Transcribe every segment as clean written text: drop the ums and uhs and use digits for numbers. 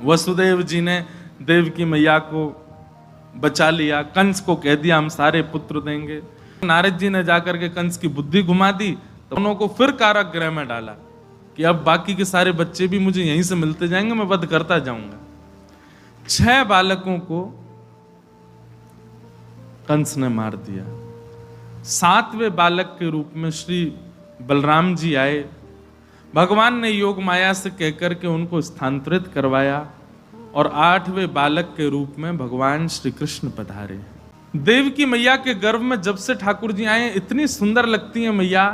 वसुदेव जी ने देवकी मैया को बचा लिया, कंस को कह दिया हम सारे पुत्र देंगे। नारद जी ने जाकर के कंस की बुद्धि घुमा दी, तो उन्होंने को फिर कारागृह में डाला कि अब बाकी के सारे बच्चे भी मुझे यहीं से मिलते जाएंगे, मैं वध करता जाऊंगा। 6 बालकों को कंस ने मार दिया। 7वें बालक के रूप में श्री बलराम जी आए। भगवान ने योग माया से कहकर के उनको स्थानांतरित करवाया और 8वें बालक के रूप में भगवान श्री कृष्ण पधारे। देवकी मैया के गर्भ में जब से ठाकुर जी आए इतनी सुंदर लगती है मैया।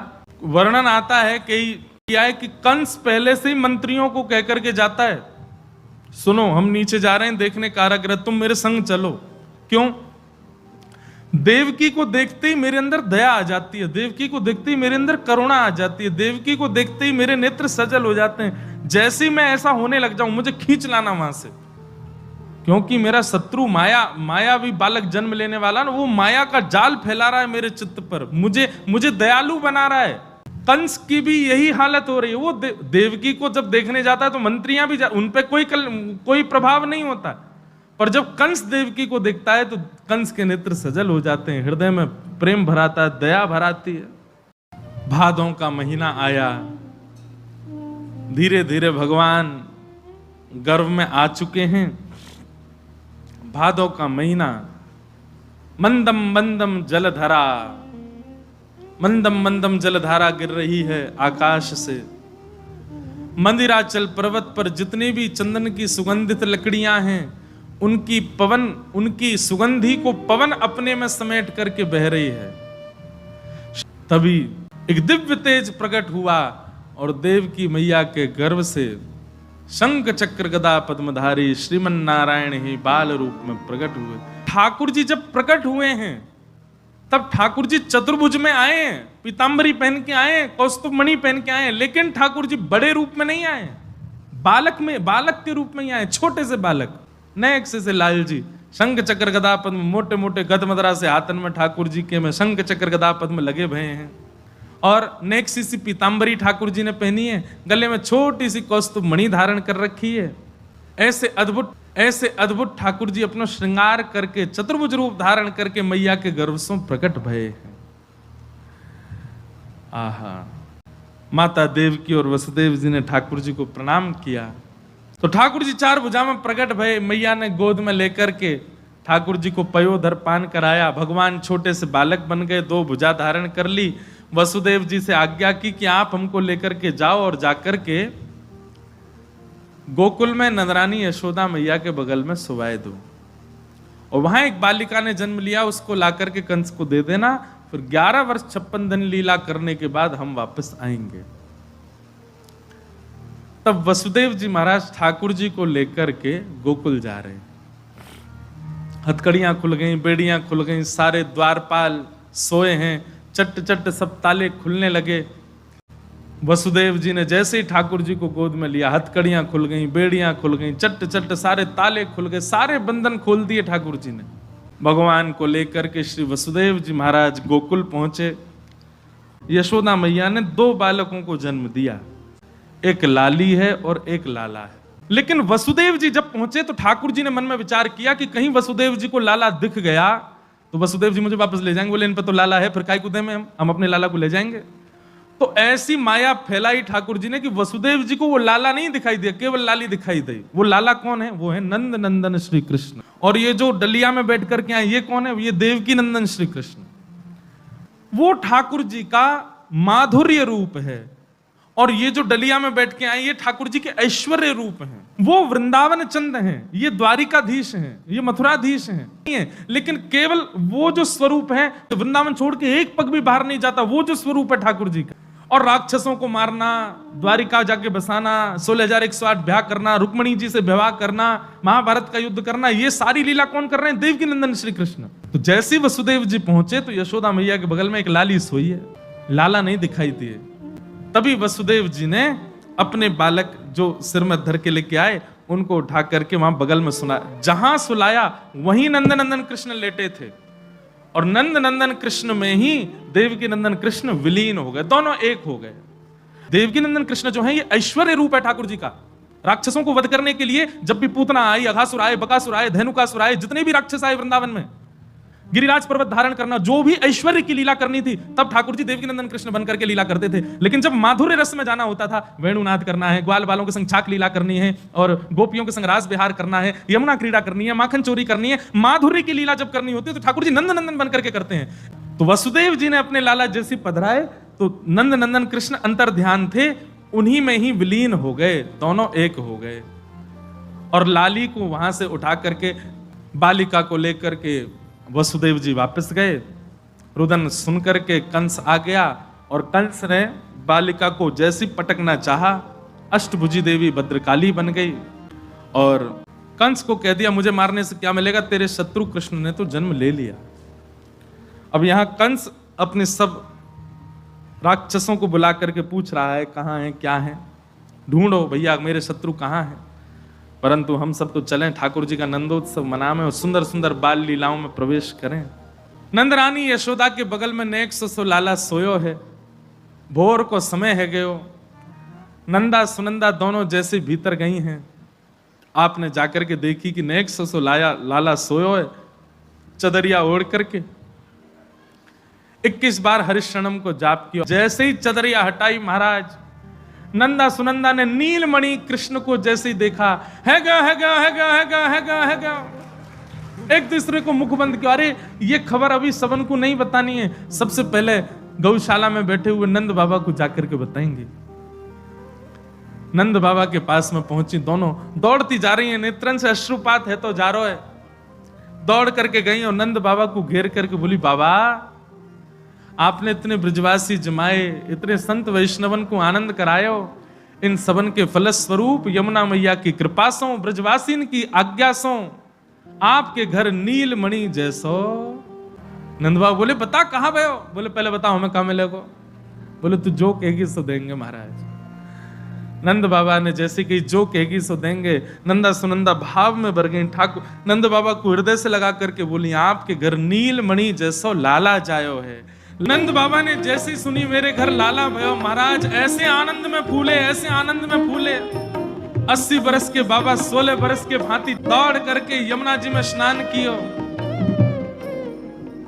वर्णन आता है कि कंस पहले से ही मंत्रियों को कहकर के जाता है, सुनो हम नीचे जा रहे हैं देखने कारागृह, तुम मेरे संग चलो। क्यों? देवकी को देखते ही मेरे अंदर दया आ जाती है, देवकी को देखते ही मेरे अंदर करुणा आ जाती है, देवकी को देखते ही मेरे नेत्र सजल हो जाते हैं। जैसे ही मैं ऐसा होने लग जाऊं मुझे खींच लाना वहां से, क्योंकि मेरा शत्रु मायावी बालक जन्म लेने वाला ना, वो माया का जाल फैला रहा है मेरे चित्त पर, मुझे दयालु बना रहा है। कंस की भी यही हालत हो रही है। वो देवकी को जब देखने जाता है तो मंत्रियां भी उन पे कोई प्रभाव नहीं होता, पर जब कंस देवकी को देखता है तो कंस के नेत्र सजल हो जाते हैं, हृदय में प्रेम भराता है, दया भराती है। भादों का महीना आया, धीरे धीरे भगवान गर्भ में आ चुके हैं। भादों का महीना, मंदम मंदम जलधारा, मंदम मंदम जलधारा गिर रही है आकाश से। मंदिराचल पर्वत पर जितनी भी चंदन की सुगंधित लकड़ियां हैं, उनकी सुगंधी को पवन अपने में समेट करके बह रही है। तभी एक दिव्य तेज प्रकट हुआ और देवकी मैया के गर्भ से शंख चक्र गदा पद्मधारी श्रीमन नारायण ही बाल रूप में प्रकट हुए। ठाकुर जी जब प्रकट हुए हैं तब ठाकुर जी चतुर्भुज में आए, पीतांबरी पहन के आए, कौस्तुभ मणि पहन के आए, लेकिन ठाकुर जी बड़े रूप में नहीं आए, बालक के रूप में ही आए, छोटे से बालक। नेक्स्ट से लाल जी शंख चक्र गदा पद्म, मोटे मोटे गदमदरा से हाथन में ठाकुर जी के में शंख चक्र गदा पद्म लगे भये हैं। और नेक्स्ट सी पीतांबरी ठाकुर जी ने पहनी है, गले में छोटी सी कौस्तुभ मणि धारण कर रखी है। ऐसे अद्भुत ठाकुर जी अपना श्रृंगार करके चतुर्भुज रूप धारण करके मैया के गर्भ से प्रकट भये हैं। आहा, माता देवकी और वसुदेव जी ने ठाकुर जी को प्रणाम किया तो ठाकुर जी 4 भुजा में प्रकट भये। मैया ने गोद में लेकर के ठाकुर जी को पयोधर पान कराया। भगवान छोटे से बालक बन गए, 2 भुजा धारण कर ली। वसुदेव जी से आज्ञा की कि आप हमको लेकर के जाओ और जाकर के गोकुल में नंदरानी यशोदा मैया के बगल में सुवाए दो, और वहां एक बालिका ने जन्म लिया, उसको लाकर के कंस को दे देना। फिर 11 वर्ष 56 दिन लीला करने के बाद हम वापस आएंगे। तब वसुदेव जी महाराज ठाकुर जी को लेकर के गोकुल जा रहे हैं। हथकड़ियां खुल गई, बेड़ियां खुल गई, सारे द्वारपाल सोए हैं, चट चट सब ताले खुलने लगे। वसुदेव जी ने जैसे ही ठाकुर जी को गोद में लिया, हथकड़ियां खुल गई, बेड़ियां खुल गई, चट चट सारे ताले खुल गए, सारे बंधन खोल दिए ठाकुर जी ने। भगवान को लेकर के श्री वसुदेव जी महाराज गोकुल पहुंचे। यशोदा मैया ने 2 बालकों को जन्म दिया, एक लाली है और एक लाला है। लेकिन वसुदेव जी जब पहुंचे तो ठाकुर जी ने मन में विचार किया कि कहीं वसुदेव जी को लाला दिख गया तो वसुदेव जी मुझे वापस ले जाएंगे। बोले इन पर तो लाला है, फिर काय को दें में हम अपने लाला को ले जाएंगे। तो ऐसी माया फैलाई ठाकुर जी ने कि वसुदेव जी को वो लाला नहीं दिखाई दिया, केवल लाली दिखाई दी। वो लाला कौन है? वो है नंद नंदन श्री कृष्ण। और ये जो डलिया में बैठ करके आए ये कौन है? ये देवकी नंदन श्री कृष्ण। वो ठाकुर जी का माधुर्य रूप है, और ये जो डलिया में बैठ के आए ये ठाकुर जी के ऐश्वर्य रूप हैं। वो वृंदावन चंद हैं, ये द्वारिकाधीश हैं, ये मथुराधीश हैं। लेकिन केवल वो जो स्वरूप है, वृंदावन छोड़ के एक पग भी बाहर नहीं जाता, वो जो स्वरूप है ठाकुर जी का। और राक्षसों को मारना, द्वारिका जाके बसाना, 16,108 ब्याह करना, रुक्मणी जी से विवाह करना, महाभारत का युद्ध करना, ये सारी लीला कौन कर रहे हैं? देवकी नंदन श्री कृष्ण। तो जैसे ही वसुदेव जी पहुंचे तो यशोदा मैया के बगल में एक लाली सोई है, लाला नहीं दिखाई दिए। तभी वसुदेव जी ने अपने बालक जो सिर में धर के लेके आए उनको उठा करके वहां बगल में सुना। जहां सुलाया वहीं नंद नंदन कृष्ण लेटे थे, और नंद नंदन कृष्ण में ही देवकी नंदन कृष्ण विलीन हो गए, दोनों एक हो गए। देवकी नंदन कृष्ण जो है ये ऐश्वर्य रूप है ठाकुर जी का, राक्षसों को वध करने के लिए जब भी पूतना आई, अघासुर आए, बकासुर आए, धेनुकासुर आए, जितने भी राक्षस आए वृंदावन में, गिरिराज पर्वत धारण करना, जो भी ऐश्वर्य की लीला करनी थी, तब ठाकुर जी देवकी नंदन कृष्ण बन करके लीला करते थे। लेकिन जब माधुर्य रस में जाना होता था, वेणुनाद करना है, ग्वाल बालों के संग छाक लीला करनी है, और गोपियों के संग रास विहार करना है, यमुना क्रीड़ा करनी है, माखन चोरी करनी है, माधुर्य की लीला जब करनी होती है तो ठाकुर जी नंद नंदन बन करके करते हैं। तो वसुदेव जी ने अपने लाला जैसी पधराए तो नंद नंदन कृष्ण अंतर ध्यान थे, उन्हीं में ही विलीन हो गए, दोनों एक हो गए। और लाली को वहां से उठा करके बालिका को लेकर के वसुदेव जी वापस गए। रुदन सुन करके कंस आ गया और कंस ने बालिका को जैसी पटकना चाहा, अष्टभुजी देवी भद्रकाली बन गई और कंस को कह दिया मुझे मारने से क्या मिलेगा, तेरे शत्रु कृष्ण ने तो जन्म ले लिया। अब यहां कंस अपने सब राक्षसों को बुला करके पूछ रहा है कहां है, क्या है, ढूंढो भैया मेरे शत्रु कहां हैं। परंतु हम सब तो चलें ठाकुर जी का नंदोत्सव मनावें और सुंदर सुंदर बाल लीलाओं में प्रवेश करें। नंदरानी यशोदा के बगल में नेक सो लाला सोयो है, भोर को समय है गयो, नंदा सुनंदा दोनों जैसे भीतर गई हैं। आपने जाकर के देखी कि नेक सो लाला सोयो है, चदरिया ओढ़ करके 21 बार हरिशरणम को जाप किया। जैसे ही चदरिया हटाई महाराज, नंदा सुनंदा ने नीलमणि कृष्ण को जैसे ही देखा, है गा है गा है गा है गा है गा है गा, एक दूसरे को मुख बंद किया। अरे ये खबर अभी सबन को नहीं बतानी है, सबसे पहले गौशाला में बैठे हुए नंद बाबा को जाकर के बताएंगे। नंद बाबा के पास में पहुंची, दोनों दौड़ती जा रही हैं, नेत्रन से अश्रुपात है तो जा रो है। दौड़ करके गई और नंद बाबा को घेर करके बोली, बाबा आपने इतने ब्रजवासी जमाए, इतने संत वैष्णवन को आनंद करायो, इन सबन के फलस्वरूप यमुना मैया की कृपा सो, ब्रजवासीन की आज्ञा सो आपके घर नीलमणि जैसो। नंद बाबा बोले बता कहां भयो? बोले पहले बताओ हमें कहां मिलेगा। बोले तू जो कहेगी सो देंगे महाराज। नंद बाबा ने जैसे कि जो कहेगी सो देंगे। नंदा सुनंदा भाव में भर गई, ठाकुर नंद बाबा को हृदय से लगा करके बोली आपके घर नीलमणि जैसो लाला जायो है। नंद बाबा ने जैसे सुनी मेरे घर लाला भयो, महाराज ऐसे आनंद में फूले, ऐसे आनंद में फूले। 80 बरस के बाबा 16 बरस के भांति दौड़ करके यमुना जी में स्नान कियो,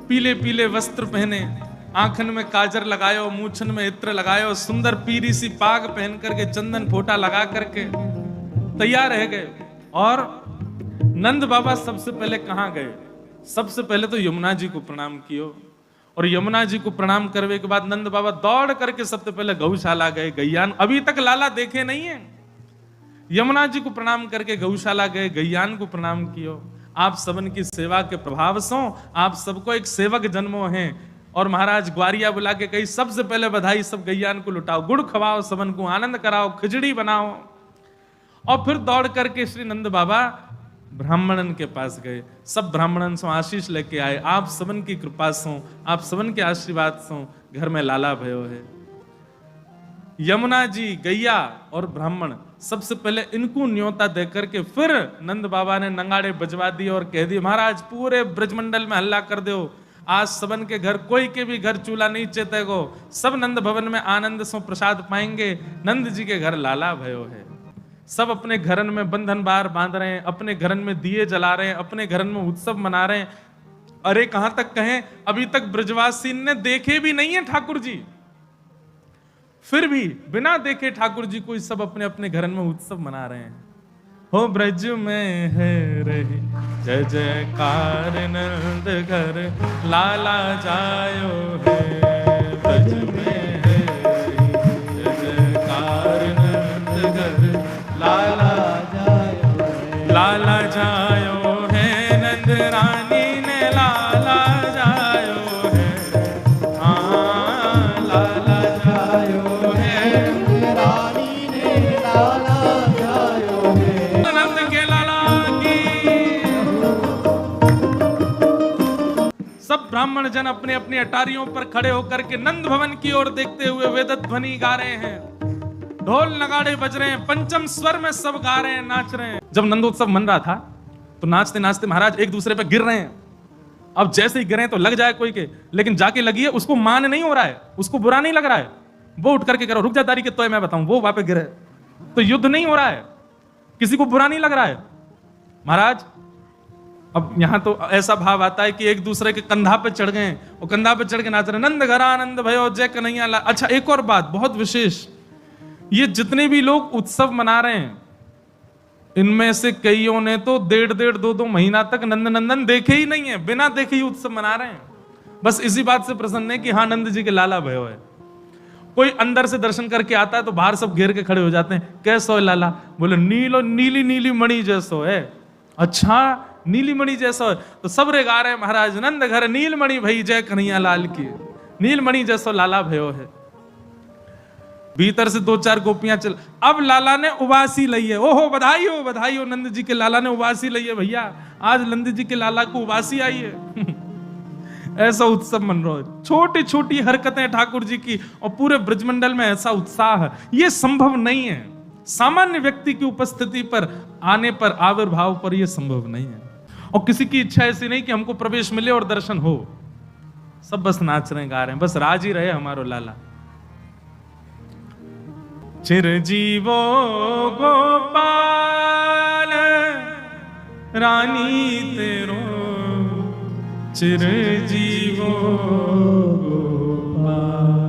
पीले पीले वस्त्र पहने, आंखन में काजर लगायो, मूछन में इत्र लगायो, सुंदर पीरी सी पाग पहन करके चंदन फोटा लगा करके तैयार रह गए। और नंद बाबा सबसे पहले कहां गए? सबसे पहले तो यमुना जी को प्रणाम कियो, और यमुना जी को प्रणाम करने के बाद नंद बाबा दौड़ करके सबसे पहले गौशाला गए। गैयान अभी तक लाला देखे नहीं है, यमुना जी को प्रणाम करके गौशाला गए, गैयान को प्रणाम कियो। आप सबन की सेवा के प्रभाव सो आप सबको एक सेवक जन्मो हैं। और महाराज ग्वारिया बुला के कही सबसे पहले बधाई सब गैयान को लुटाओ, गुड़ खवाओ, सबन को आनंद कराओ, खिचड़ी बनाओ। और फिर दौड़ करके श्री नंद बाबा ब्राह्मणन के पास गए, सब ब्राह्मणन से आशीष लेके आए, आप सबन की कृपा सो, आप सबन के आशीर्वाद सो घर में लाला भयो है। यमुना जी, गैया और ब्राह्मण सबसे पहले इनको न्योता देकर के फिर नंद बाबा ने नंगाड़े बजवा दिए और कह दिए महाराज पूरे ब्रजमंडल में हल्ला कर दो, आज सबन के घर कोई के भी घर चूल्हा नहीं चेतेगो, सब नंद भवन में आनंद सो प्रसाद पाएंगे, नंद जी के घर लाला भयो है। सब अपने घरन में बंधन बार बांध रहे हैं, अपने घरन में दिए जला रहे हैं, अपने घरन में उत्सव मना रहे हैं। अरे कहां तक कहें, अभी तक ब्रजवासी ने देखे भी नहीं है ठाकुर जी, फिर भी बिना देखे ठाकुर जी को सब अपने अपने घरन में उत्सव मना रहे हैं। हो ब्रज में है रही जय जयकार, नंद घर लाला जायो है। ब्रज में है रही जय जयकार, नंद घर लाला जायो है, नंद रानी ने लाला जायो है, हाँ लाला जायो है, रानी ने लाला जायो है, नंद के लाला की। सब ब्राह्मण जन अपने अपने अटारियों पर खड़े होकर के नंद भवन की ओर देखते हुए वेद ध्वनि गा रहे हैं, ढोल नगाड़े बज रहे हैं, पंचम स्वर में सब गा रहे हैं, नाच रहे हैं। जब नंदोत्सव मन रहा था तो नाचते नाचते महाराज एक दूसरे पे गिर रहे हैं। अब जैसे ही गिरे तो लग जाए कोई के, लेकिन जाके लगी है उसको मान नहीं हो रहा है, उसको बुरा नहीं लग रहा है, वो उठ करके करो रुक जा दारी के तो मैं बताऊं, वो वहां पे गिरे तो युद्ध नहीं हो रहा है। किसी को बुरा नहीं लग रहा है महाराज? अब यहां तो ऐसा भाव आता है कि एक दूसरे के कंधा पे चढ़ गए और कंधा पे चढ़ के नाच रहे, नंद घर आनंद भयो जय कन्हैया लाल। अच्छा, एक और बात बहुत विशेष, ये जितने भी लोग उत्सव मना रहे हैं, इनमें से कईयों ने तो 1.5-2 महीना तक नंद नंदन देखे ही नहीं है, बिना देखे ही उत्सव मना रहे हैं। बस इसी बात से प्रसन्न है कि हाँ, नंद जी के लाला भयो है। कोई अंदर से दर्शन करके आता है तो बाहर सब घेर के खड़े हो जाते हैं, कैसो है लाला? बोले नीली नीली मणि जैसो है। अच्छा, नीली मणि जैसा है? तो सब रे गा रहे हैं महाराज, नंद घर नीलमणि भई जय कन्हैया लाल की, नीलमणि जैसो लाला भयो है। भीतर से 2-4 गोपियां चल, अब लाला ने उबासी ली है, ओहो बधाई हो नंद जी के लाला ने उबासी ली है भैया, आज नंद जी के लाला को उबासी आई है। ऐसा उत्सव मन रहा है, छोटी छोटी हरकतें ठाकुर जी की और पूरे ब्रजमंडल में ऐसा उत्साह है, ये संभव नहीं है। सामान्य व्यक्ति की उपस्थिति पर आने पर, आविर्भाव पर यह संभव नहीं है। और किसी की इच्छा ऐसी नहीं कि हमको प्रवेश मिले और दर्शन हो, सब बस नाच रहे गा रहे हैं, बस राजी रहे हमारो लाला। चिरजीवो गोपाल रानी तेरो, चिरजीवो गोपाल।